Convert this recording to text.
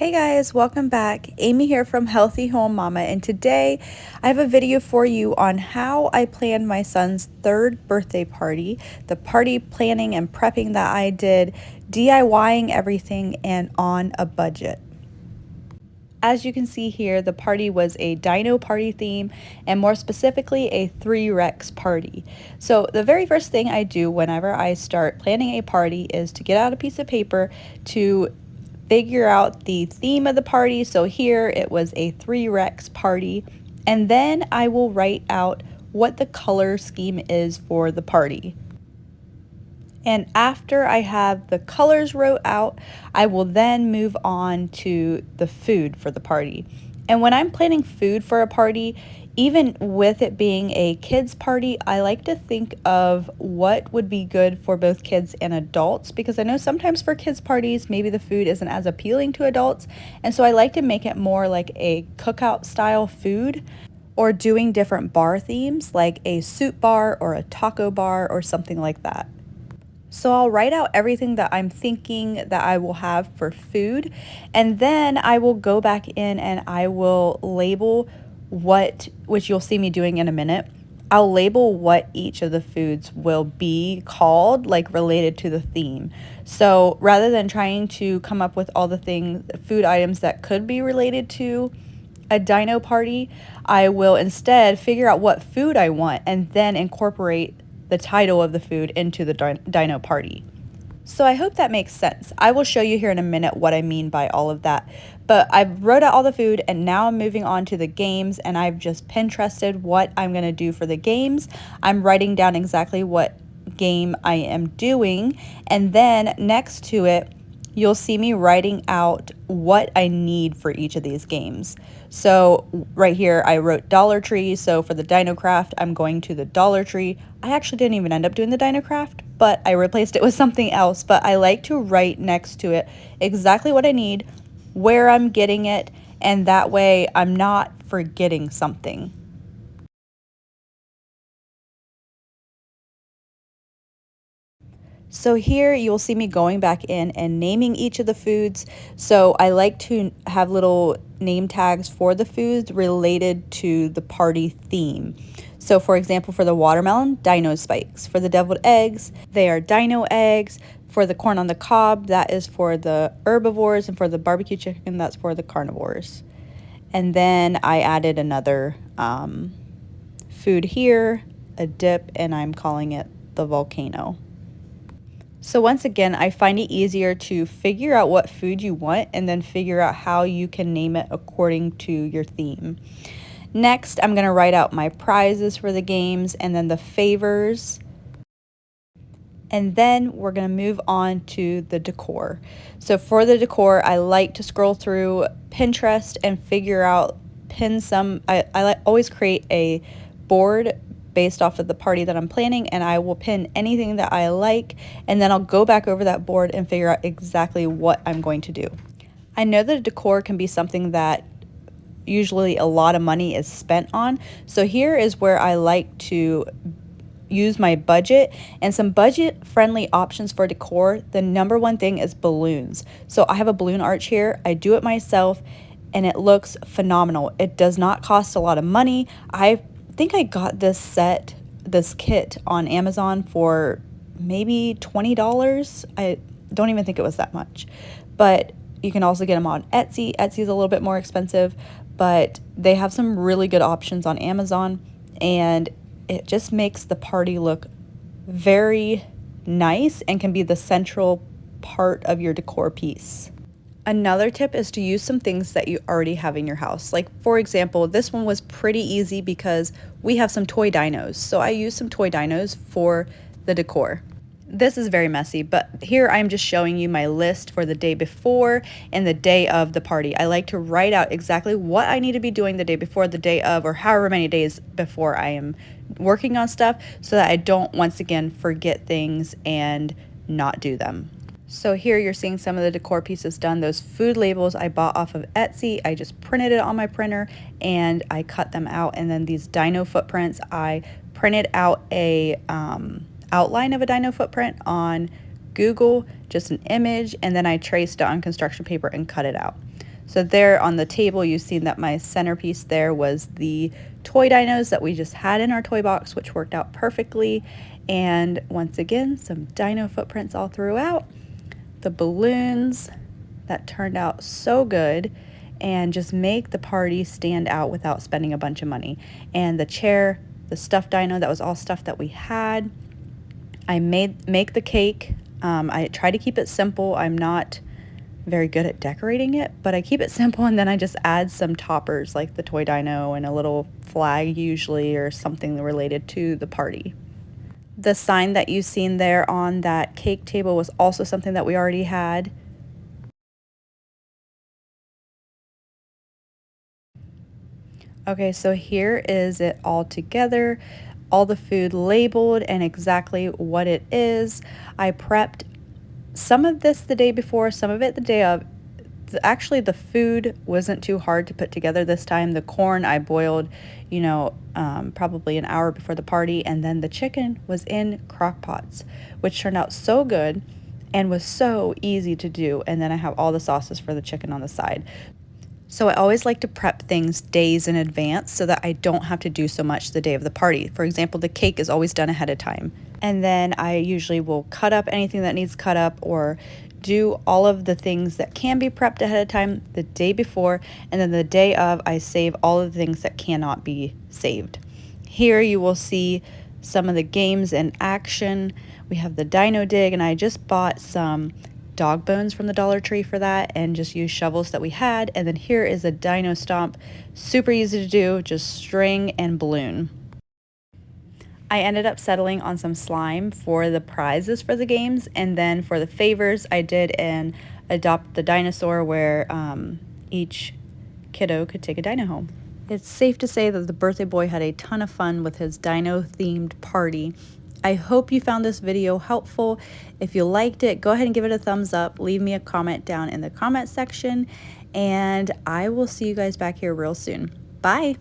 Hey guys, welcome back. Amy here from Healthy Home Mama, and today I have a video for you on how I planned my son's third birthday party, the party planning and prepping that I did, DIYing everything, and on a budget. As you can see here, the party was a dino party theme, and more specifically a 3-Rex party. So the very first thing I do whenever I start planning a party is to get out a piece of paper to figure out the theme of the party. So here it was a 3-Rex party, and then I will write out what the color scheme is for the party. And after I have the colors wrote out, I will then move on to the food for the party. And when I'm planning food for a party, even with it being a kids party, I like to think of what would be good for both kids and adults, because I know sometimes for kids parties, maybe the food isn't as appealing to adults. And so I like to make it more like a cookout style food, or doing different bar themes like a soup bar or a taco bar or something like that. So I'll write out everything that I'm thinking that I will have for food, and then I will go back in and I will label which you'll see me doing in a minute. I'll label what each of the foods will be called, like related to the theme. So rather than trying to come up with all the food items that could be related to a dino party, I will instead figure out what food I want and then incorporate the title of the food into the dino party. So I hope that makes sense. I will show you here in a minute what I mean by all of that. But I wrote out all the food, and now I'm moving on to the games, and I've just Pinterested what I'm going to do for the games. I'm writing down exactly what game I am doing, and then next to it, you'll see me writing out what I need for each of these games. So right here I wrote Dollar Tree, so for the Dino Craft I'm going to the Dollar Tree. I actually didn't even end up doing the Dino Craft, but I replaced it with something else. But I like to write next to it exactly what I need, where I'm getting it, and that way I'm not forgetting something. So here you'll see me going back in and naming each of the foods. So I like to have little name tags for the foods related to the party theme. So for example, for the watermelon, dino spikes. For the deviled eggs, they are dino eggs. For the corn on the cob, that is for the herbivores, and for the barbecue chicken, that's for the carnivores. And then I added another food here, a dip, and I'm calling it the volcano. So once again, I find it easier to figure out what food you want and then figure out how you can name it according to your theme. Next, I'm going to write out my prizes for the games and then the favors. And then we're going to move on to the decor. So for the decor, I like to scroll through Pinterest and figure out, always create a board based off of the party that I'm planning, and I will pin anything that I like, and then I'll go back over that board and figure out exactly what I'm going to do. I know that decor can be something that usually a lot of money is spent on, so here is where I like to use my budget and some budget friendly options for decor. The number one thing is balloons. So I have a balloon arch here. I do it myself and it looks phenomenal. It does not cost a lot of money. I think I got this kit on Amazon for maybe $20. I don't even think it was that much. But you can also get them on Etsy. Etsy's a little bit more expensive, but they have some really good options on Amazon, and it just makes the party look very nice and can be the central part of your decor piece. Another tip is to use some things that you already have in your house. Like for example, this one was pretty easy because we have some toy dinos. So I used some toy dinos for the decor. This is very messy, but here I'm just showing you my list for the day before and the day of the party. I like to write out exactly what I need to be doing the day before, the day of, or however many days before I am working on stuff, so that I don't once again forget things and not do them. So here you're seeing some of the decor pieces done. Those food labels I bought off of Etsy. I just printed it on my printer and I cut them out. And then these dino footprints, I printed out a outline of a dino footprint on Google, just an image, and then I traced it on construction paper and cut it out. So there on the table, you've seen that my centerpiece there was the toy dinos that we just had in our toy box, which worked out perfectly. And once again, some dino footprints all throughout. The balloons that turned out so good and just make the party stand out without spending a bunch of money. And the chair, the stuffed dino, that was all stuff that we had. I make the cake. I try to keep it simple. I'm not very good at decorating it, but I keep it simple, and then I just add some toppers like the toy dino and a little flag usually, or something related to the party. The sign that you've seen there on that cake table was also something that we already had. Okay, so here is it all together, all the food labeled and exactly what it is. I prepped some of this the day before, some of it the day of. Actually, the food wasn't too hard to put together this time. The corn I boiled, probably an hour before the party, and then the chicken was in crock pots, which turned out so good and was so easy to do. And then I have all the sauces for the chicken on the side. So I always like to prep things days in advance so that I don't have to do so much the day of the party. For example, the cake is always done ahead of time. And then I usually will cut up anything that needs cut up, or do all of the things that can be prepped ahead of time the day before, and then the day of I save all of the things that cannot be saved. Here you will see some of the games in action. We have the Dino Dig, and I just bought some dog bones from the Dollar Tree for that and just used shovels that we had. And then here is a Dino Stomp, super easy to do, just string and balloon. I ended up settling on some slime for the prizes for the games, and then for the favors I did an adopt the dinosaur, where each kiddo could take a dino home. It's safe to say that the birthday boy had a ton of fun with his dino themed party. I hope you found this video helpful. If you liked it, go ahead and give it a thumbs up. Leave me a comment down in the comment section, and I will see you guys back here real soon. Bye.